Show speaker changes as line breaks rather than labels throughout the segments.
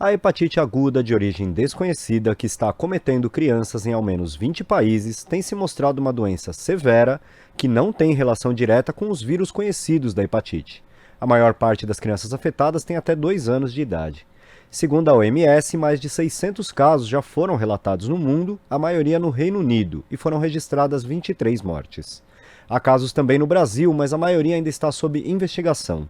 A hepatite aguda de origem desconhecida, que está acometendo crianças em ao menos 20 países, tem se mostrado uma doença severa que não tem relação direta com os vírus conhecidos da hepatite. A maior parte das crianças afetadas tem até 2 anos de idade. Segundo a OMS, mais de 600 casos já foram relatados no mundo, a maioria no Reino Unido, e foram registradas 23 mortes. Há casos também no Brasil, mas a maioria ainda está sob investigação.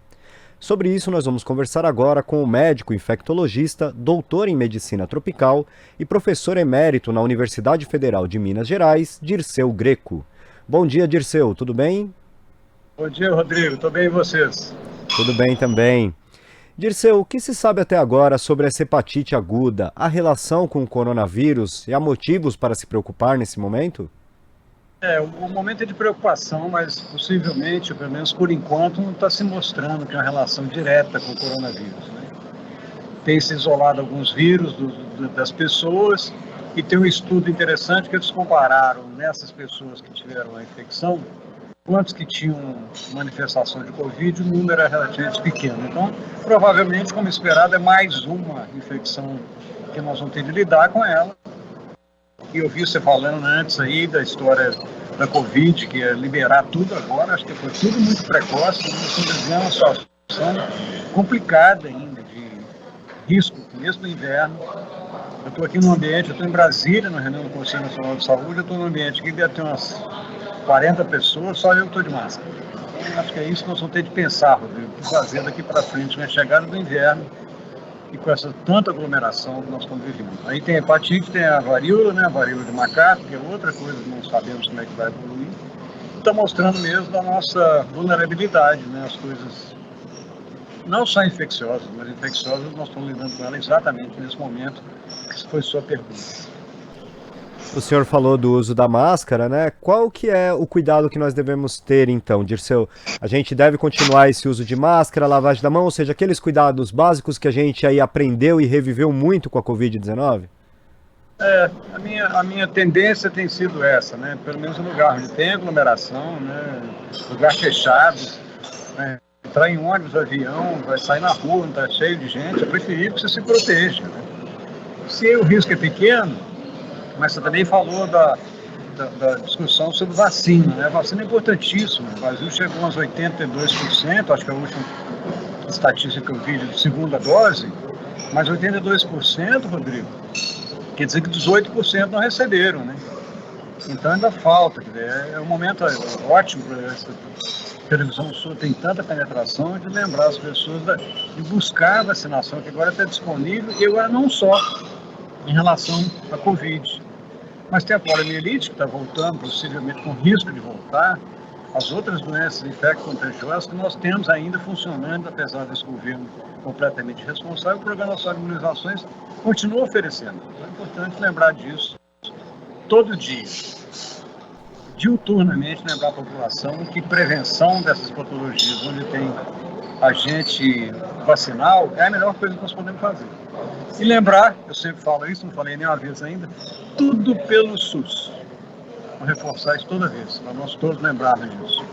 Sobre isso, nós vamos conversar agora com o médico infectologista, doutor em medicina tropical e professor emérito na Universidade Federal de Minas Gerais, Dirceu Greco. Bom dia, Dirceu, tudo bem?
Bom dia, Rodrigo. Estou bem e vocês?
Tudo bem também. Dirceu, o que se sabe até agora sobre essa hepatite aguda, a relação com o coronavírus e há motivos para se preocupar nesse momento?
O momento é de preocupação, mas possivelmente, pelo menos por enquanto, não está se mostrando que é uma relação direta com o coronavírus, né? Tem se isolado alguns vírus das pessoas e tem um estudo interessante que eles compararam nessas pessoas que tiveram a infecção, quantos que tinham manifestação de Covid, o número era relativamente pequeno. Então, provavelmente, como esperado, é mais uma infecção que nós vamos ter de lidar com ela. E eu vi você falando antes aí da história da Covid, que ia liberar tudo agora, acho que foi tudo muito precoce, nós estamos vivendo uma situação complicada ainda, de risco, mesmo no inverno. Eu estou aqui no ambiente, eu estou em Brasília, na reunião do Conselho Nacional de Saúde, eu estou no ambiente que deve ter umas 40 pessoas, só eu estou de máscara. Então, acho que é isso que nós vamos ter de pensar, Rodrigo, o que fazer daqui para frente, na chegada do inverno, e com essa tanta aglomeração que nós estamos vivendo. Aí tem a hepatite, tem a varíola, né? A varíola de macaco, que é outra coisa que não sabemos como é que vai evoluir. Está mostrando mesmo a nossa vulnerabilidade, né? As coisas não só infecciosas, mas infecciosas nós estamos lidando com elas exatamente nesse momento, que foi sua pergunta.
O senhor falou do uso da máscara, né? Qual que é o cuidado que nós devemos ter, então, Dirceu? A gente deve continuar esse uso de máscara, lavagem da mão, ou seja, aqueles cuidados básicos que a gente aí aprendeu e reviveu muito com a Covid-19?
A minha tendência tem sido essa, né? Pelo menos no lugar onde tem aglomeração, né? Lugar fechado, né? Entrar em ônibus, avião, vai sair na rua, não está cheio de gente, é preferível que você se proteja, né? Se o risco é pequeno, mas você também falou da discussão sobre vacina, né? A vacina é importantíssima. O Brasil chegou a uns 82%, acho que é a última estatística que eu vi de segunda dose, mas 82%, Rodrigo, quer dizer que 18% não receberam, né? Então ainda falta, quer dizer, é um momento ótimo para essa televisão sua, tem tanta penetração, de lembrar as pessoas de buscar a vacinação, que agora está disponível, e agora não só em relação à Covid, mas tem a poliomielite que está voltando, possivelmente com risco de voltar, as outras doenças infecto-contagiosas que nós temos ainda funcionando, apesar desse governo completamente irresponsável, o Programa Nacional de Imunizações continua oferecendo. Então é importante lembrar disso todo dia, diuturnamente, lembrar a população que prevenção dessas patologias, onde tem agente vacinal, é a melhor coisa que nós podemos fazer. E lembrar, eu sempre falo isso, não falei nenhuma vez ainda, tudo pelo SUS. Vou reforçar isso toda vez, para nós todos lembrarmos disso.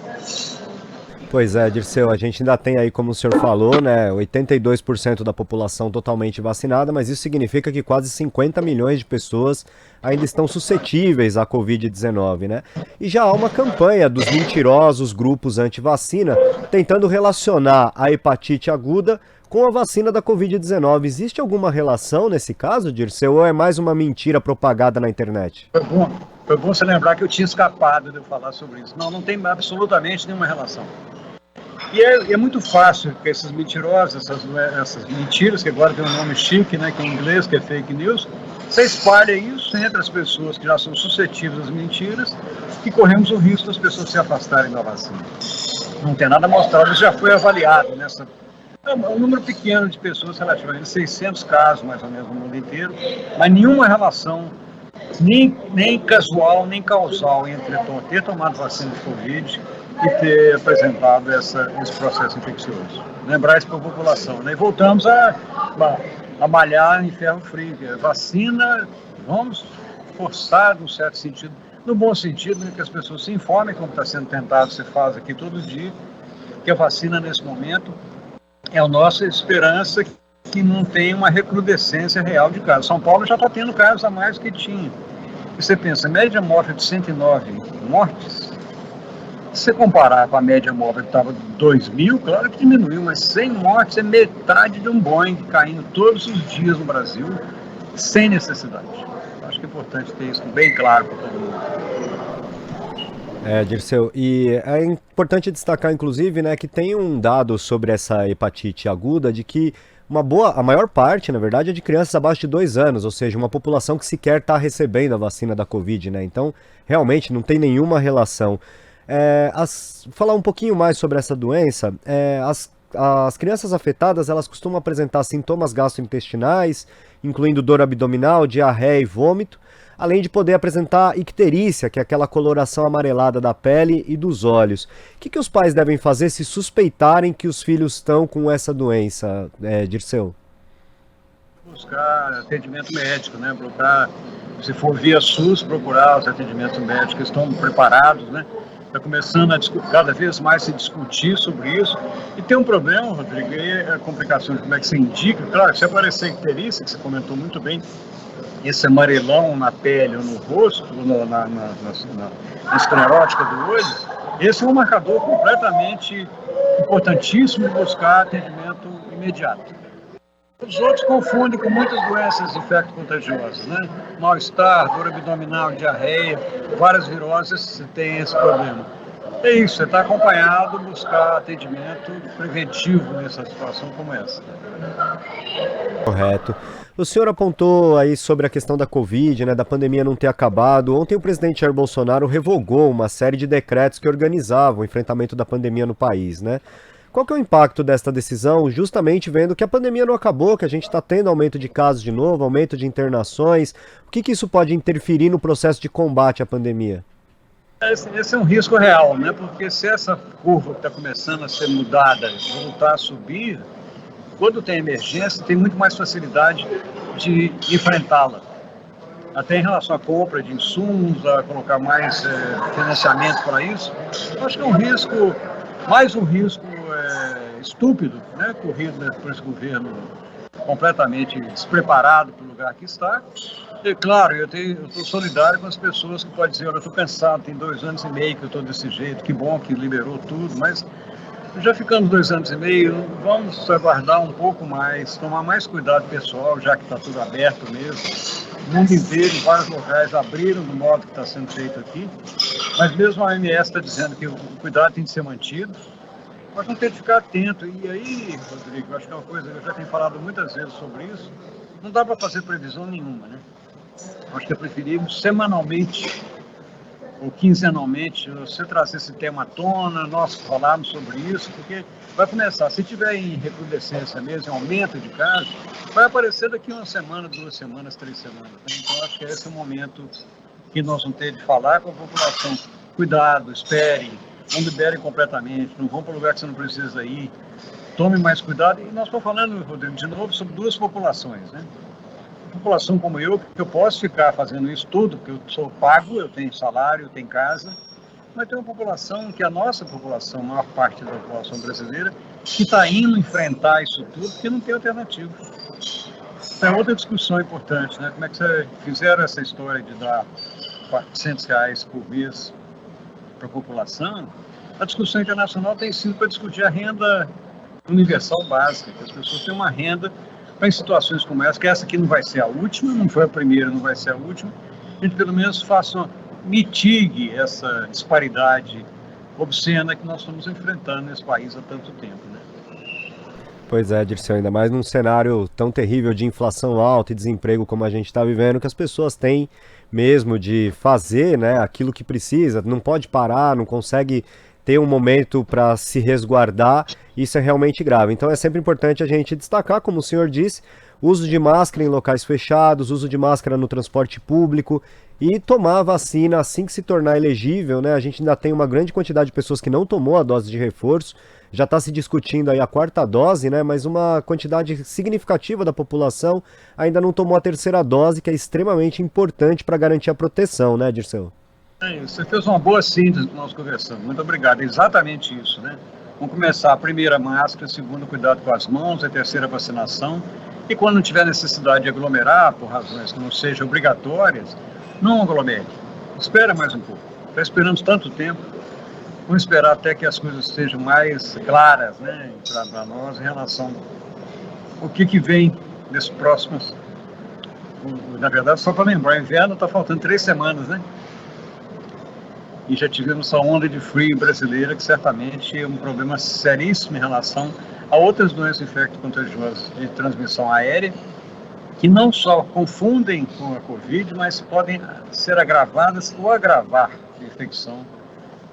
Pois é, Dirceu, a gente ainda tem aí, como o senhor falou, né, 82% da população totalmente vacinada, mas isso significa que quase 50 milhões de pessoas ainda estão suscetíveis à Covid-19, né? E já há uma campanha dos mentirosos grupos anti-vacina tentando relacionar a hepatite aguda com a vacina da Covid-19. Existe alguma relação nesse caso, Dirceu, ou é mais uma mentira propagada na internet?
Foi bom você lembrar que eu tinha escapado de eu falar sobre isso. Não tem absolutamente nenhuma relação. E é muito fácil que esses mentirosos, essas mentiras, que agora tem um nome chique, né, que é em inglês, que é fake news, você espalha isso entre as pessoas que já são suscetíveis às mentiras e corremos o risco das pessoas se afastarem da vacina. Não tem nada mostrado, isso já foi avaliado nessa... É um número pequeno de pessoas, relativamente 600 casos, mais ou menos, no mundo inteiro, mas nenhuma relação, nem casual, nem causal, entre ter tomado vacina de Covid e ter apresentado esse processo infeccioso. Lembrar isso para a população, né? E voltamos a malhar em ferro frio. Vacina, vamos forçar, num certo sentido, no bom sentido, né, que as pessoas se informem, como está sendo tentado, se faz aqui todo dia, que a vacina, nesse momento, é a nossa esperança que não tem uma recrudescência real de casos. São Paulo já está tendo casos a mais do que tinha. E você pensa, a média móvel de 109 mortes, se você comparar com a média móvel que estava 2.000, claro que diminuiu, mas 100 mortes é metade de um Boeing caindo todos os dias no Brasil, sem necessidade. Acho que é importante ter isso bem claro para todo mundo.
Dirceu, e é importante destacar, inclusive, né, que tem um dado sobre essa hepatite aguda de que a maior parte, na verdade, é de crianças abaixo de 2 anos, ou seja, uma população que sequer está recebendo a vacina da Covid, né? Então, realmente, não tem nenhuma relação. Falar um pouquinho mais sobre essa doença, as crianças afetadas, elas costumam apresentar sintomas gastrointestinais, incluindo dor abdominal, diarreia e vômito, além de poder apresentar icterícia, que é aquela coloração amarelada da pele e dos olhos. O que os pais devem fazer se suspeitarem que os filhos estão com essa doença, Dirceu?
Buscar atendimento médico, né? Procurar, se for via SUS, procurar os atendimentos médicos que estão preparados, né? Está começando a cada vez mais se discutir sobre isso. E tem um problema, Rodrigo, e a complicação de como é que se indica. Claro, se aparecer icterícia, que você comentou muito bem, esse amarelão na pele ou no rosto, na esclerótica do olho, esse é um marcador completamente importantíssimo de buscar atendimento imediato. Os outros confundem com muitas doenças infecto-contagiosas, né? Mal-estar, dor abdominal, diarreia, várias viroses têm esse problema. É isso, você está acompanhado, buscar atendimento preventivo nessa situação como essa.
Correto. O senhor apontou aí sobre a questão da Covid, né, da pandemia não ter acabado. Ontem o presidente Jair Bolsonaro revogou uma série de decretos que organizavam o enfrentamento da pandemia no país, né? Qual que é o impacto desta decisão, justamente vendo que a pandemia não acabou, que a gente está tendo aumento de casos de novo, aumento de internações? O que isso pode interferir no processo de combate à pandemia?
Esse é um risco real, né? Porque se essa curva que está começando a ser mudada voltar a subir, quando tem emergência, tem muito mais facilidade de enfrentá-la. Até em relação à compra de insumos, a colocar mais financiamento para isso, eu acho que é um risco, mais um risco estúpido, né, corrido por esse governo completamente despreparado para o lugar que está. E, claro, eu estou solidário com as pessoas que podem dizer, olha, eu estou cansado, tem 2 anos e meio que eu estou desse jeito, que bom que liberou tudo, mas já ficamos 2 anos e meio, vamos aguardar um pouco mais, tomar mais cuidado pessoal, já que está tudo aberto mesmo. O mundo inteiro, em vários locais, abriram do modo que está sendo feito aqui, mas mesmo a OMS está dizendo que o cuidado tem de ser mantido. Nós vamos ter que ficar atento. E aí, Rodrigo, acho que é uma coisa que eu já tenho falado muitas vezes sobre isso, não dá para fazer previsão nenhuma, né? Acho que é preferível semanalmente ou quinzenalmente você trazer esse tema à tona, nós falarmos sobre isso, porque vai começar, se tiver em recrudescência mesmo, em aumento de casos, vai aparecer daqui 1 semana, 2 semanas, 3 semanas. Né? Então acho que esse é o momento que nós vamos ter de falar com a população. Cuidado, esperem, não liberem completamente, não vão para lugar que você não precisa ir, tome mais cuidado. E nós estamos falando, Rodrigo, de novo, sobre 2 populações, né? População como eu, que eu posso ficar fazendo isso tudo, porque eu sou pago, eu tenho salário, eu tenho casa, mas tem uma população que a nossa população, a maior parte da população brasileira, que está indo enfrentar isso tudo porque não tem alternativa. Então é outra discussão importante, né? Como é que vocês fizeram essa história de dar R$400 por mês para a população? A discussão internacional tem sido para discutir a renda universal básica, que as pessoas têm uma renda em situações como essa, que essa aqui não vai ser a última, não foi a primeira, não vai ser a última, a gente pelo menos mitigue essa disparidade obscena que nós estamos enfrentando nesse país há tanto tempo, né?
Pois é, Dirceu, ainda mais num cenário tão terrível de inflação alta e desemprego como a gente está vivendo, que as pessoas têm mesmo de fazer, né, aquilo que precisa, não pode parar, não consegue ter um momento para se resguardar, isso é realmente grave. Então é sempre importante a gente destacar, como o senhor disse, uso de máscara em locais fechados, uso de máscara no transporte público e tomar a vacina assim que se tornar elegível, né? A gente ainda tem uma grande quantidade de pessoas que não tomou a dose de reforço, já está se discutindo aí a 4ª dose, né? Mas uma quantidade significativa da população ainda não tomou a 3ª dose, que é extremamente importante para garantir a proteção, né, Dirceu?
Você fez uma boa síntese que nós conversamos. Muito obrigado. É exatamente isso, né? Vamos começar a primeira máscara, a segunda cuidado com as mãos, a terceira vacinação. E quando não tiver necessidade de aglomerar, por razões que não sejam obrigatórias, não aglomere. Espera mais um pouco. Está esperando tanto tempo. Vamos esperar até que as coisas sejam mais claras, né, para nós em relação ao que vem nesses próximos. Na verdade, só para lembrar, o inverno está faltando 3 semanas, né? E já tivemos essa onda de frio brasileira, que certamente é um problema seríssimo em relação a outras doenças infecto-contagiosas de transmissão aérea, que não só confundem com a Covid, mas podem ser agravadas ou agravar a infecção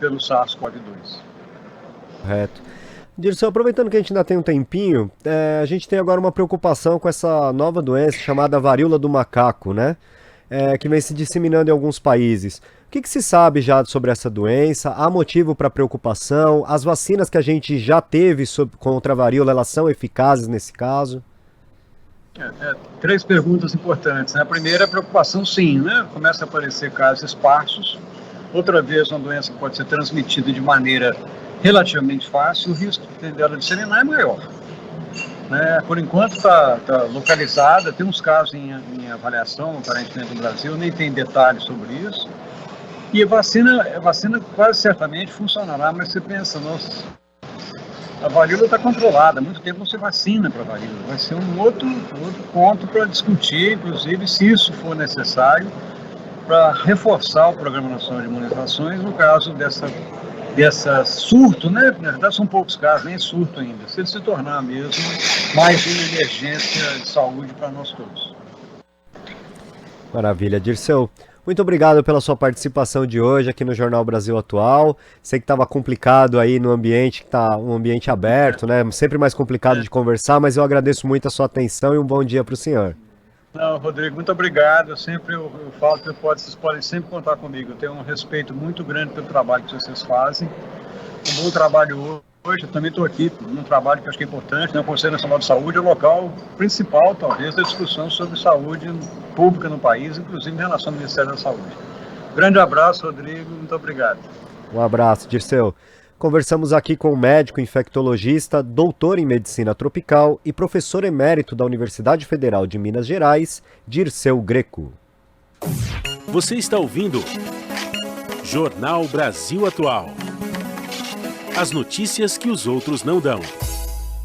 pelo SARS-CoV-2.
Correto. Dirceu, aproveitando que a gente ainda tem um tempinho, a gente tem agora uma preocupação com essa nova doença chamada varíola do macaco, né? Que vem se disseminando em alguns países. O que se sabe já sobre essa doença? Há motivo para preocupação? As vacinas que a gente já teve contra a varíola, elas são eficazes nesse caso?
3 perguntas importantes, né? A primeira é a preocupação, sim, né? Começa a aparecer casos esparsos. Outra vez, uma doença que pode ser transmitida de maneira relativamente fácil, o risco dela disseminar é maior. Né? Por enquanto está localizada, tem uns casos em avaliação, aparentemente no Brasil, nem tem detalhes sobre isso. E a vacina quase certamente funcionará, mas você pensa, nossa, a varíola está controlada, há muito tempo não se vacina para a varíola. Vai ser um outro ponto para discutir, inclusive, se isso for necessário, para reforçar o Programa Nacional de Imunizações no caso dessa surto, né? Na verdade são poucos casos, nem surto ainda, se ele se tornar mesmo mais uma emergência de saúde para nós todos.
Maravilha, Dirceu. Muito obrigado pela sua participação de hoje aqui no Jornal Brasil Atual. Sei que estava complicado aí no ambiente, que está um ambiente aberto, né? Sempre mais complicado de conversar, mas eu agradeço muito a sua atenção e um bom dia para o senhor.
Não, Rodrigo, muito obrigado. Eu falo que vocês podem sempre contar comigo. Eu tenho um respeito muito grande pelo trabalho que vocês fazem. Um bom trabalho hoje. Eu também estou aqui num trabalho que eu acho que é importante, né? O Conselho Nacional de Saúde é o local principal, talvez, da discussão sobre saúde pública no país, inclusive em relação ao Ministério da Saúde. Grande abraço, Rodrigo. Muito obrigado.
Um abraço, Dirceu. Conversamos aqui com o médico infectologista, doutor em medicina tropical e professor emérito da Universidade Federal de Minas Gerais, Dirceu Greco.
Você está ouvindo Jornal Brasil Atual. As notícias que os outros não dão.